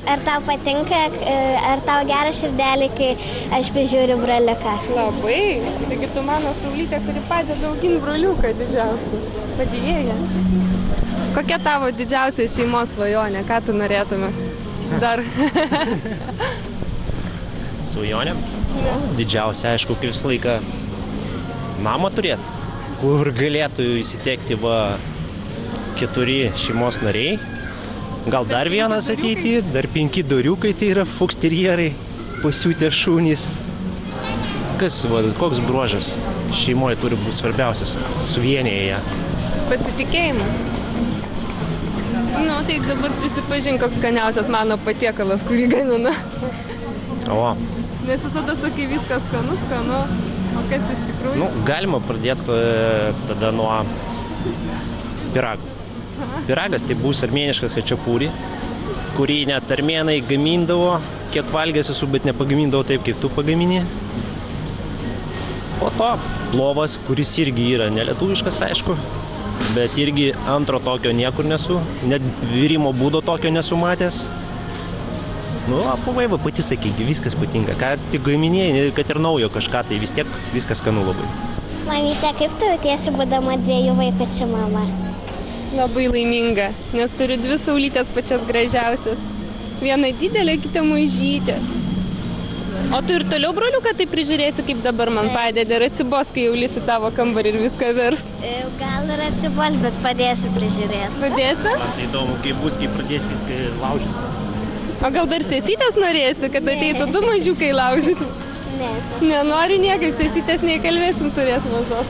Ar tau patinka, ar tau gera širdelė, kai aš prižiūriu broliuką? Labai. Taigi tu mano Saulytė, kuri padeda auginti broliuką didžiausią. Padėjėja. Kokia tavo didžiausia šeimos svajonė? Ką tu norėtume dar? Svajonė? Didžiausia, aišku, kaip visą laiką namą turėti, kur galėtų įsitekti 4 šeimos nariai. Gal dar vienas ateity, dar 5 doriukai, tai yra foksterjerai, pasiūtę šunys. Koks bruožas šeimoje turi būti svarbiausias, suvienėje ją? Pasitikėjimas. Tai dabar prisipažink, koks skaniausias mano patiekalas, kurį gamina. O. Nes visada sakai, viskas skanu, o kas iš tikrųjų? Galima pradėti tada nuo pyragų. Pyragas tai bus armėniškas hačapuri, kurį net armėnai gamindavo, kiek valgęs esu, bet nepagamindavo taip, kaip tu pagamini. Po to plovas, kuris irgi yra nelietuviškas, aišku, bet irgi antro tokio niekur nesu, net virimo būdo tokio nesu matęs. Pavaiva pati sakyk, viskas patinka, ką tik gaminėjai, kad ir naujo kažką, tai vis tiek viskas skanu labai. Mamyte, kaip tu jautiesi būdama 2 vaikučių mama? Labai laiminga, nes turiu 2 Saulytės pačias gražiausias. Viena didelė, kita mažytė. O tu ir toliau broliuką tai prižiūrėsi, kaip dabar man padedi, ir atsibos, kai jau lisi tavo kambarį ir viską vers? Gal ir atsibos, bet padėsiu prižiūrėti. Padėsi? Man tai įdomu, kaip bus, kai pradės viską laužyti. O gal dar sesytės norėsi, kad ateitų 2 mažiukai laužyti? Ne. Nenori niekaip, sesytės neįkalbėsim turėti mažos.